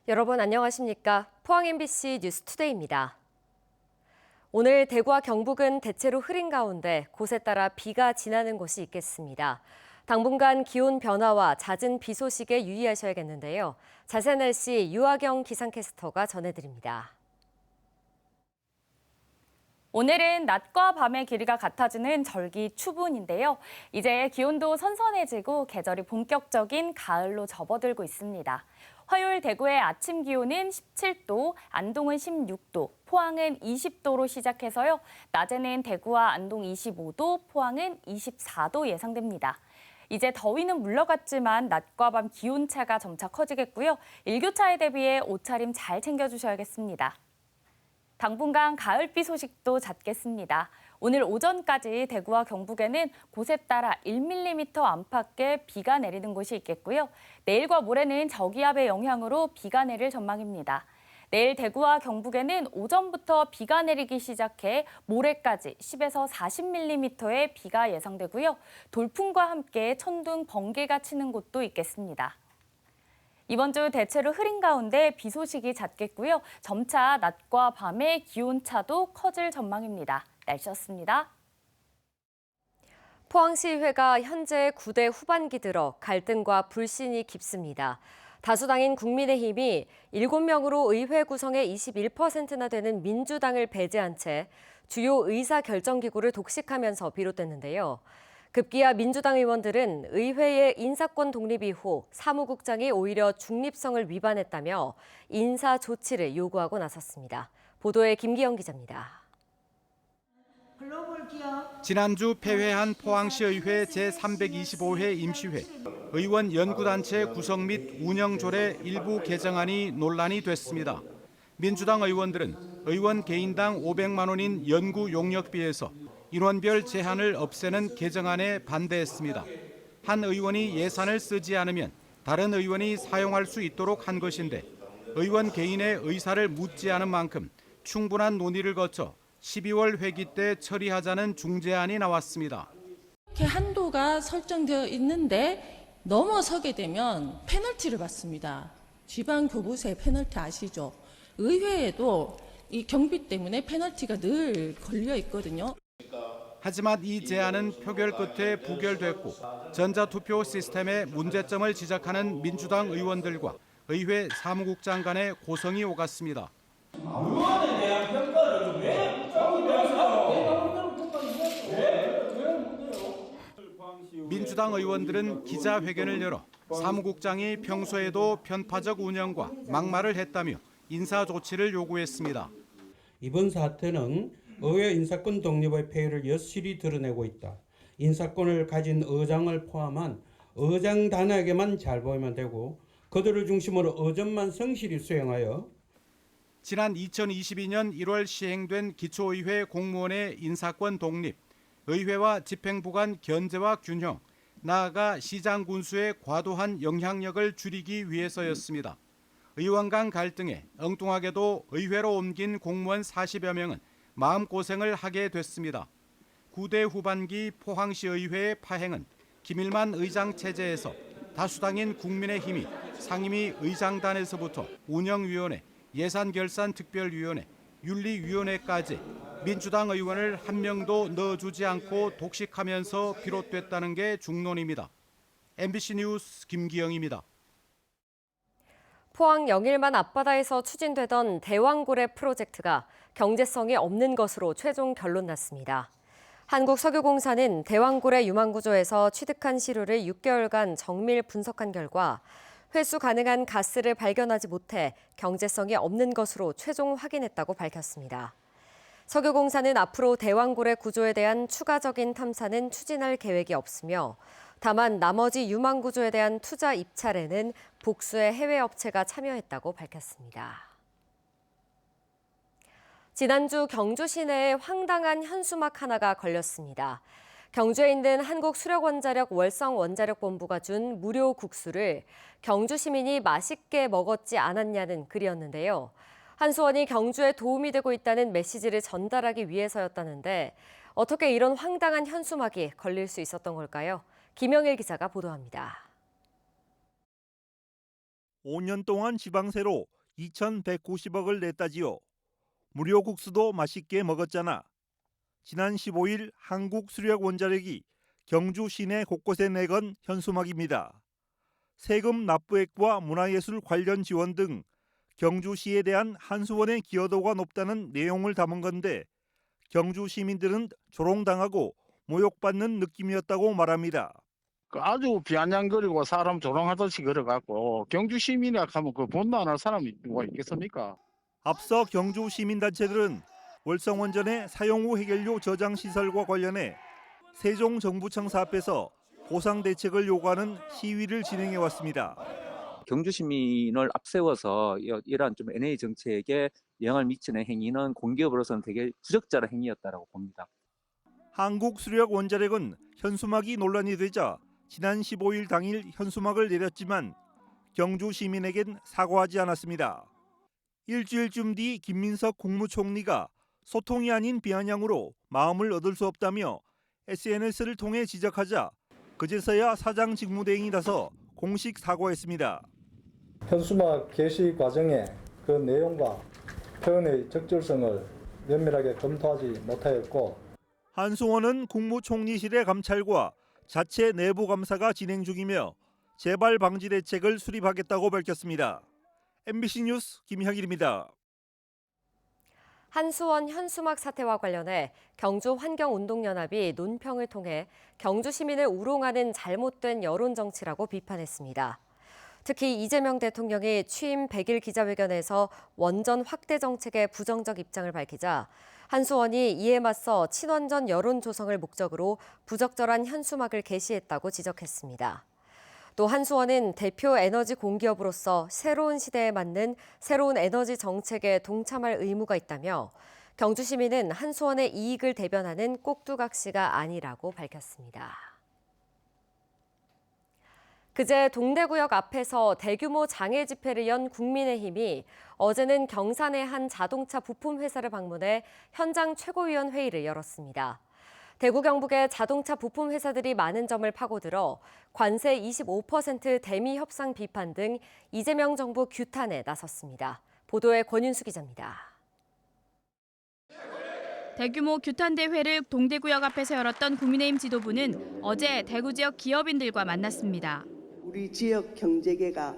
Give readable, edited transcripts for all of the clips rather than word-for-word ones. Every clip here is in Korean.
여러분 안녕하십니까? 포항 MBC 뉴스투데이입니다. 오늘 대구와 경북은 대체로 흐린 가운데 곳에 따라 비가 지나는 곳이 있겠습니다. 당분간 기온 변화와 잦은 비 소식에 유의하셔야겠는데요. 자세한 날씨 유아경 기상캐스터가 전해드립니다. 오늘은 낮과 밤의 길이가 같아지는 절기 추분인데요. 이제 기온도 선선해지고 계절이 본격적인 가을로 접어들고 있습니다. 화요일 대구의 아침 기온은 17도, 안동은 16도, 포항은 20도로 시작해서요. 낮에는 대구와 안동 25도, 포항은 24도 예상됩니다. 이제 더위는 물러갔지만 낮과 밤 기온차가 점차 커지겠고요. 일교차에 대비해 옷차림 잘 챙겨주셔야겠습니다. 당분간 가을비 소식도 잦겠습니다. 오늘 오전까지 대구와 경북에는 곳에 따라 1mm 안팎의 비가 내리는 곳이 있겠고요. 내일과 모레는 저기압의 영향으로 비가 내릴 전망입니다. 내일 대구와 경북에는 오전부터 비가 내리기 시작해 모레까지 10에서 40mm의 비가 예상되고요. 돌풍과 함께 천둥, 번개가 치는 곳도 있겠습니다. 이번 주 대체로 흐린 가운데 비 소식이 잦겠고요. 점차 낮과 밤의 기온차도 커질 전망입니다. 날씨였습니다. 포항시의회가 현재 9대 후반기 들어 갈등과 불신이 깊습니다. 다수당인 국민의힘이 7명으로 의회 구성의 21%나 되는 민주당을 배제한 채 주요 의사결정기구를 독식하면서 비롯됐는데요. 급기야 민주당 의원들은 의회의 인사권 독립 이후 사무국장이 오히려 중립성을 위반했다며 인사 조치를 요구하고 나섰습니다. 보도에 김기영 기자입니다. 지난주 폐회한 포항시의회 제325회 임시회, 의원 연구단체 구성 및 운영조례 일부 개정안이 논란이 됐습니다. 민주당 의원들은 의원 개인당 500만 원인 연구 용역비에서 인원별 제한을 없애는 개정안에 반대했습니다. 한 의원이 예산을 쓰지 않으면 다른 의원이 사용할 수 있도록 한 것인데 의원 개인의 의사를 묻지 않은 만큼 충분한 논의를 거쳐 12월 회기 때 처리하자는 중재안이 나왔습니다. 이렇게 한도가 설정되어 있는데 넘어서게 되면 페널티를 받습니다. 지방교부세 페널티 아시죠? 의회에도 이 경비 때문에 페널티가 늘 걸려 있거든요. 하지만 이 제안은 표결 끝에 부결됐고 전자투표 시스템의 문제점을 지적하는 민주당 의원들과 의회 사무국장 간의 고성이 오갔습니다. 의원에 대한 평가를 왜 민주당 의원들은 기자회견을 열어 사무국장이 평소에도 편파적 운영과 막말을 했다며 인사 조치를 요구했습니다. 이번 사태는 의회 인사권 독립의 폐해를 여실히 드러내고 있다. 인사권을 가진 의장을 포함한 의장단에게만 잘 보이면 되고 그들을 중심으로 의전만 성실히 수행하여 지난 2022년 1월 시행된 기초의회 공무원의 인사권 독립, 의회와 집행부 간 견제와 균형, 나아가 시장 군수의 과도한 영향력을 줄이기 위해서였습니다. 의원 간 갈등에 엉뚱하게도 의회로 옮긴 공무원 40여 명은 마음고생을 하게 됐습니다. 9대 후반기 포항시 의회의 파행은 김일만 의장 체제에서 다수당인 국민의힘이 상임위 의장단에서부터 운영위원회, 예산결산특별위원회, 윤리위원회까지 민주당 의원을 한 명도 넣어주지 않고 독식하면서 비롯됐다는 게 중론입니다. MBC 뉴스 김기영입니다. 포항 영일만 앞바다에서 추진되던 대왕고래 프로젝트가 경제성이 없는 것으로 최종 결론 났습니다. 한국석유공사는 대왕고래 유망구조에서 취득한 시료를 6개월간 정밀 분석한 결과 회수 가능한 가스를 발견하지 못해 경제성이 없는 것으로 최종 확인했다고 밝혔습니다. 석유공사는 앞으로 대왕고래 구조에 대한 추가적인 탐사는 추진할 계획이 없으며 다만 나머지 유망구조에 대한 투자 입찰에는 복수의 해외 업체가 참여했다고 밝혔습니다. 지난주 경주 시내에 황당한 현수막 하나가 걸렸습니다. 경주에 있는 한국수력원자력 월성원자력본부가 준 무료 국수를 경주 시민이 맛있게 먹었지 않았냐는 글이었는데요. 한수원이 경주에 도움이 되고 있다는 메시지를 전달하기 위해서였다는데 어떻게 이런 황당한 현수막이 걸릴 수 있었던 걸까요? 김영일 기자가 보도합니다. 5년 동안 지방세로 2,190억을 냈다지요. 무료 국수도 맛있게 먹었잖아. 지난 15일 한국수력원자력이 경주 시내 곳곳에 내건 현수막입니다. 세금 납부액과 문화예술 관련 지원 등 경주시에 대한 한수원의 기여도가 높다는 내용을 담은 건데 경주 시민들은 조롱당하고 모욕받는 느낌이었다고 말합니다. 아주 비아냥거리고 사람 조롱하듯이 걸어갖고 경주 시민이라 하면 그 본도 안 할 사람이 누가 있겠습니까? 앞서 경주 시민단체들은 월성원전의 사용 후 해결료 저장 시설과 관련해 세종정부청사 앞에서 보상 대책을 요구하는 시위를 진행해 왔습니다. 경주 시민을 앞세워서 이러한 좀 NA 정책에 영향을 미치는 행위는 공기업으로서는 되게 부적절한 행위였다고 봅니다. 한국수력원자력은 현수막이 논란이 되자 지난 15일 당일 현수막을 내렸지만 경주 시민에겐 사과하지 않았습니다. 일주일쯤 뒤 김민석 국무총리가 소통이 아닌 비아냥으로 마음을 얻을 수 없다며 SNS를 통해 지적하자 그제서야 사장 직무대행이 나서 공식 사과했습니다. 현수막 게시 과정에 그 내용과 표현의 적절성을 면밀하게 검토하지 못하였고 한수원은 국무총리실의 감찰과 자체 내부 감사가 진행 중이며 재발 방지 대책을 수립하겠다고 밝혔습니다. MBC 뉴스 김형일입니다. 한수원 현수막 사태와 관련해 경주환경운동연합이 논평을 통해 경주 시민을 우롱하는 잘못된 여론정치라고 비판했습니다. 특히 이재명 대통령이 취임 100일 기자회견에서 원전 확대 정책에 부정적 입장을 밝히자 한수원이 이에 맞서 친원전 여론 조성을 목적으로 부적절한 현수막을 게시했다고 지적했습니다. 또 한수원은 대표 에너지 공기업으로서 새로운 시대에 맞는 새로운 에너지 정책에 동참할 의무가 있다며 경주 시민은 한수원의 이익을 대변하는 꼭두각시가 아니라고 밝혔습니다. 그제 동대구역 앞에서 대규모 장애 집회를 연 국민의힘이 어제는 경산의 한 자동차 부품 회사를 방문해 현장 최고위원 회의를 열었습니다. 대구 경북의 자동차 부품 회사들이 많은 점을 파고들어 관세 25% 대미 협상 비판 등 이재명 정부 규탄에 나섰습니다. 보도에 권윤수 기자입니다. 대규모 규탄 대회를 동대구역 앞에서 열었던 국민의힘 지도부는 어제 대구 지역 기업인들과 만났습니다. 우리 지역 경제계가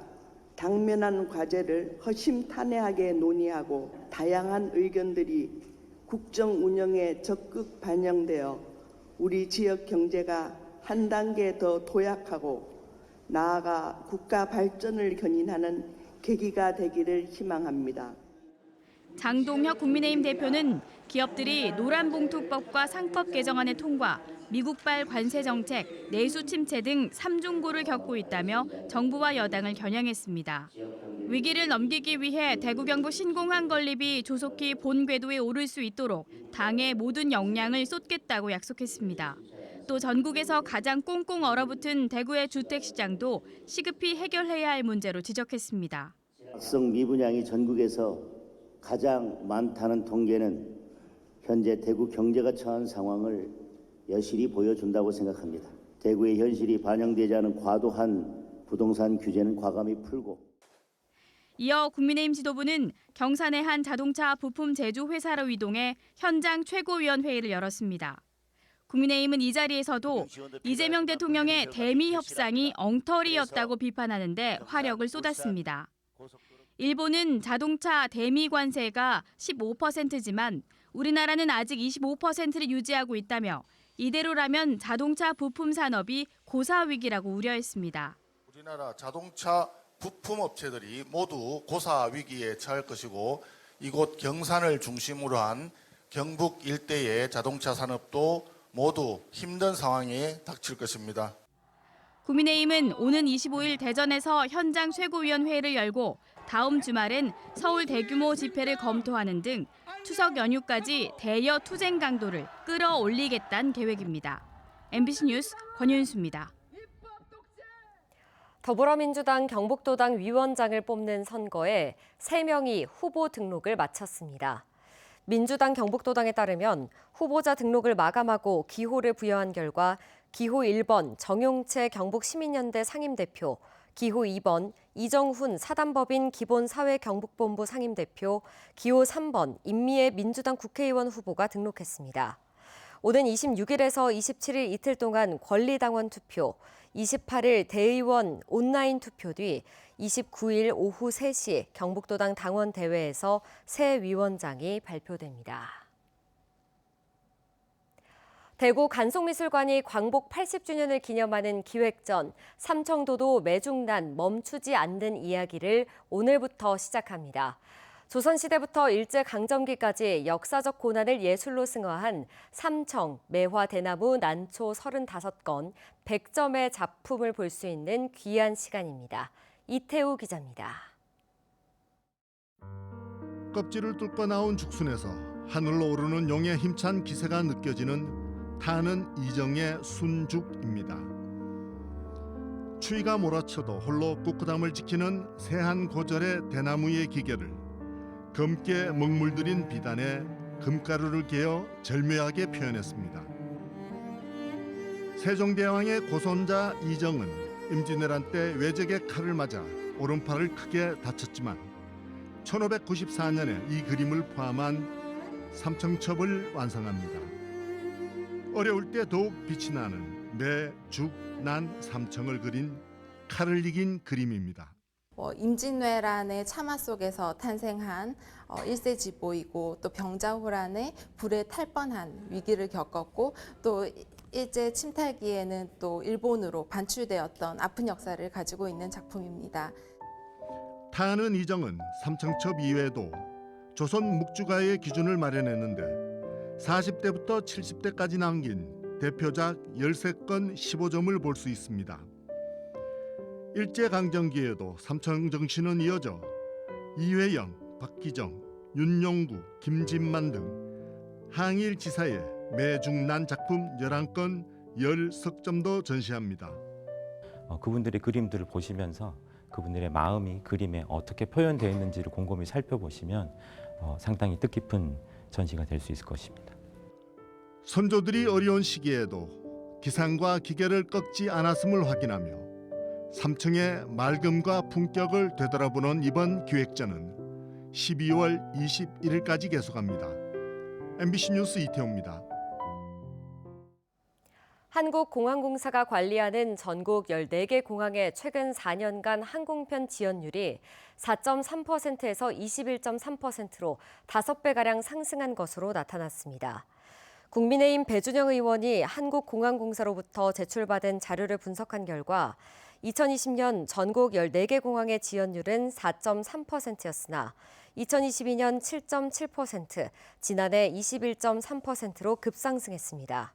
당면한 과제를 허심탄회하게 논의하고 다양한 의견들이 국정 운영에 적극 반영되어 우리 지역 경제가 한 단계 더 도약하고 나아가 국가 발전을 견인하는 계기가 되기를 희망합니다. 장동혁 국민의힘 대표는 기업들이 노란봉투법과 상법 개정안의 통과, 미국발 관세 정책, 내수 침체 등 삼중고를 겪고 있다며 정부와 여당을 겨냥했습니다. 위기를 넘기기 위해 대구 경북 신공항 건립이 조속히 본 궤도에 오를 수 있도록 당의 모든 역량을 쏟겠다고 약속했습니다. 또 전국에서 가장 꽁꽁 얼어붙은 대구의 주택시장도 시급히 해결해야 할 문제로 지적했습니다. 학생 미분양이 전국에서 가장 많다는 통계는 현재 대구 경제가 처한 상황을 여실히 보여준다고 생각합니다. 대구의 현실이 반영되지 않은 과도한 부동산 규제는 과감히 풀고. 이어 국민의힘 지도부는 경산의 한 자동차 부품 제조 회사로 이동해 현장 최고위원 회의를 열었습니다. 국민의힘은 이 자리에서도 이재명 대통령의 대미 협상이 엉터리였다고 비판하는데 화력을 쏟았습니다. 일본은 자동차 대미 관세가 15%지만 우리나라는 아직 25%를 유지하고 있다며 이대로라면 자동차 부품 산업이 고사 위기라고 우려했습니다. 우리나라 자동차 부품 업체들이 모두 고사 위기에 처할 것이고 이곳 경산을 중심으로 한 경북 일대의 자동차 산업도 모두 힘든 상황에 닥칠 것입니다. 국민의힘은 오는 25일 대전에서 현장 최고위원 회의를 열고 다음 주말엔 서울 대규모 집회를 검토하는 등 추석 연휴까지 대여 투쟁 강도를 끌어올리겠다는 계획입니다. MBC 뉴스 권윤수입니다. 더불어민주당 경북도당 위원장을 뽑는 선거에 3명이 후보 등록을 마쳤습니다. 민주당 경북도당에 따르면 후보자 등록을 마감하고 기호를 부여한 결과 기호 1번 정용채 경북시민연대 상임대표, 기호 2번 이정훈 사단법인 기본사회경북본부 상임대표, 기호 3번 임미애 민주당 국회의원 후보가 등록했습니다. 오는 26일에서 27일 이틀 동안 권리당원 투표, 28일 대의원 온라인 투표 뒤 29일 오후 3시 경북도당 당원대회에서 새 위원장이 발표됩니다. 대구 간송미술관이 광복 80주년을 기념하는 기획전 삼청도도 매중난 멈추지 않는 이야기를 오늘부터 시작합니다. 조선시대부터 일제강점기까지 역사적 고난을 예술로 승화한 삼청, 매화, 대나무, 난초 35건, 100점의 작품을 볼 수 있는 귀한 시간입니다. 이태우 기자입니다. 껍질을 뚫고 나온 죽순에서 하늘로 오르는 용의 힘찬 기세가 느껴지는 타는 이정의 순죽입니다. 추위가 몰아쳐도 홀로 꿋꿋함을 지키는 세한 고절의 대나무의 기계를 검게 먹물들인 비단에 금가루를 개어 절묘하게 표현했습니다. 세종대왕의 고손자 이정은 임진왜란 때 외적의 칼을 맞아 오른팔을 크게 다쳤지만 1594년에 이 그림을 포함한 삼청첩을 완성합니다. 어려울 때 더욱 빛이 나는 매, 죽, 난, 삼청을 그린 칼을 이긴 그림입니다. 임진왜란의 참화 속에서 탄생한 일세지보이고 또 병자호란의 불에 탈 뻔한 위기를 겪었고 또 일제 침탈기에는 또 일본으로 반출되었던 아픈 역사를 가지고 있는 작품입니다. 타는 이정은 삼청첩 이외에도 조선 묵주가의 기준을 마련했는데 40대부터 70대까지 남긴 대표작 13건 15점을 볼 수 있습니다. 일제강점기에도 삼청 정신은 이어져 이회영, 박기정, 윤용구, 김진만 등 항일 지사의 매중난 작품 11건 10석점도 전시합니다. 그분들의 그림들을 보시면서 그분들의 마음이 그림에 어떻게 표현되어 있는지를 곰곰이 살펴보시면 상당히 뜻깊은 전시가 될 수 있을 것입니다. 선조들이 어려운 시기에도 기상과 기계를 꺾지 않았음을 확인하며 삼청의 맑음과 품격을 되돌아보는 이번 기획전은 12월 21일까지 계속합니다. MBC 뉴스 이태호입니다. 한국공항공사가 관리하는 전국 14개 공항의 최근 4년간 항공편 지연율이 4.3%에서 21.3%로 5배가량 상승한 것으로 나타났습니다. 국민의힘 배준영 의원이 한국공항공사로부터 제출받은 자료를 분석한 결과 2020년 전국 14개 공항의 지연율은 4.3%였으나 2022년 7.7%, 지난해 21.3%로 급상승했습니다.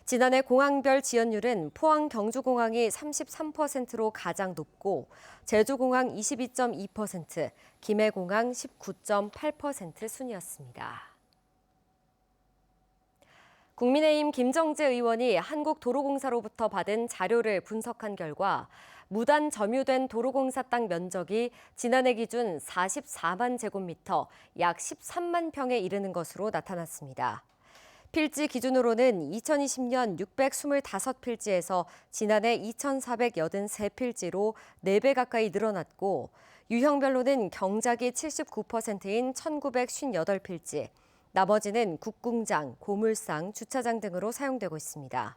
지난해 공항별 지연율은 포항 경주공항이 33%로 가장 높고 제주공항 22.2%, 김해공항 19.8% 순이었습니다. 국민의힘 김정재 의원이 한국도로공사로부터 받은 자료를 분석한 결과 무단 점유된 도로공사 땅 면적이 지난해 기준 44만 제곱미터, 약 13만 평에 이르는 것으로 나타났습니다. 필지 기준으로는 2020년 625필지에서 지난해 2,483필지로 4배 가까이 늘어났고 유형별로는 경작이 79%인 1,958필지, 나머지는 국궁장, 고물상, 주차장 등으로 사용되고 있습니다.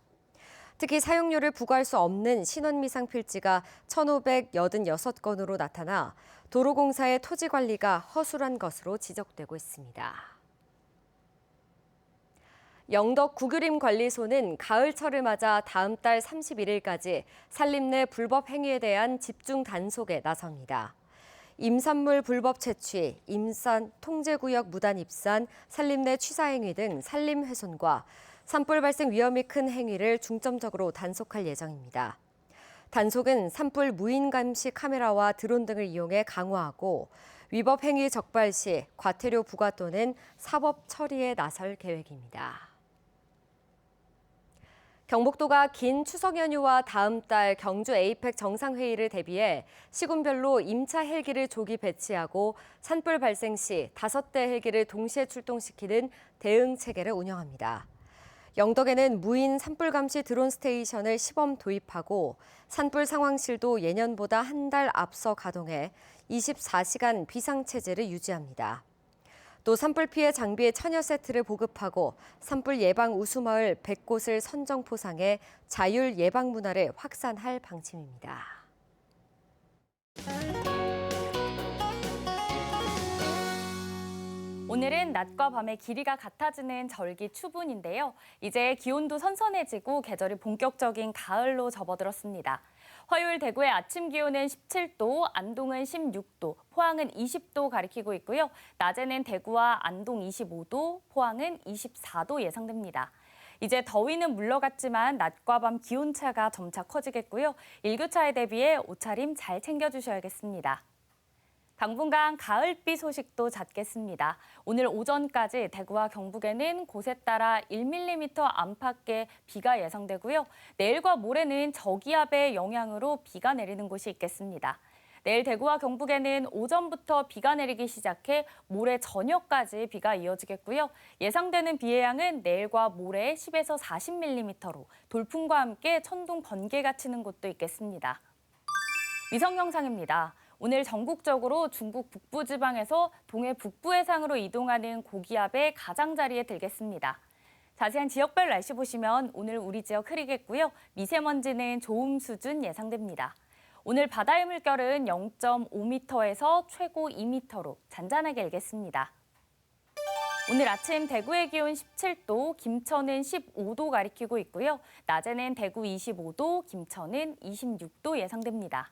특히 사용료를 부과할 수 없는 신원미상 필지가 1,586건으로 나타나 도로공사의 토지 관리가 허술한 것으로 지적되고 있습니다. 영덕 구규림관리소는 가을철을 맞아 다음 달 31일까지 산림 내 불법 행위에 대한 집중 단속에 나섭니다. 임산물 불법 채취, 임산 통제구역 무단 입산, 산림 내 취사행위 등 산림 훼손과 산불 발생 위험이 큰 행위를 중점적으로 단속할 예정입니다. 단속은 산불 무인 감시 카메라와 드론 등을 이용해 강화하고 위법 행위 적발 시 과태료 부과 또는 사법 처리에 나설 계획입니다. 경북도가 긴 추석 연휴와 다음 달 경주 에이펙 정상회의를 대비해 시군별로 임차 헬기를 조기 배치하고 산불 발생 시 5대 헬기를 동시에 출동시키는 대응 체계를 운영합니다. 영덕에는 무인 산불 감시 드론 스테이션을 시범 도입하고 산불 상황실도 예년보다 한 달 앞서 가동해 24시간 비상체제를 유지합니다. 또 산불 피해 장비의 천여 세트를 보급하고 산불 예방 우수마을 100곳을 선정 포상해 자율 예방 문화를 확산할 방침입니다. 오늘은 낮과 밤의 길이가 같아지는 절기 추분인데요. 이제 기온도 선선해지고 계절이 본격적인 가을로 접어들었습니다. 화요일 대구의 아침 기온은 17도, 안동은 16도, 포항은 20도 가리키고 있고요. 낮에는 대구와 안동 25도, 포항은 24도 예상됩니다. 이제 더위는 물러갔지만 낮과 밤 기온차가 점차 커지겠고요. 일교차에 대비해 옷차림 잘 챙겨주셔야겠습니다. 당분간 가을비 소식도 잦겠습니다. 오늘 오전까지 대구와 경북에는 곳에 따라 1mm 안팎의 비가 예상되고요. 내일과 모레는 저기압의 영향으로 비가 내리는 곳이 있겠습니다. 내일 대구와 경북에는 오전부터 비가 내리기 시작해 모레 저녁까지 비가 이어지겠고요. 예상되는 비의 양은 내일과 모레 10에서 40mm로 돌풍과 함께 천둥, 번개가 치는 곳도 있겠습니다. 위성 영상입니다. 오늘 전국적으로 중국 북부지방에서 동해 북부 해상으로 이동하는 고기압의 가장자리에 들겠습니다. 자세한 지역별 날씨 보시면 오늘 우리 지역 흐리겠고요. 미세먼지는 좋음 수준 예상됩니다. 오늘 바다의 물결은 0.5m에서 최고 2m로 잔잔하게 일겠습니다. 오늘 아침 대구의 기온 17도, 김천은 15도 가리키고 있고요. 낮에는 대구 25도, 김천은 26도 예상됩니다.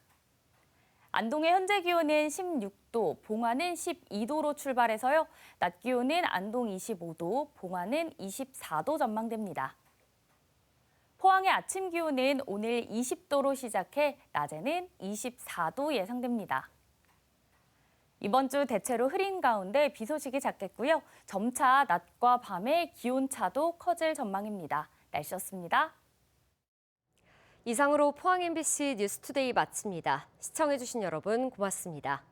안동의 현재 기온은 16도, 봉화는 12도로 출발해서요. 낮 기온은 안동 25도, 봉화는 24도 전망됩니다. 포항의 아침 기온은 오늘 20도로 시작해 낮에는 24도 예상됩니다. 이번 주 대체로 흐린 가운데 비 소식이 잦겠고요. 점차 낮과 밤의 기온차도 커질 전망입니다. 날씨였습니다. 이상으로 포항 MBC 뉴스투데이 마칩니다. 시청해주신 여러분 고맙습니다.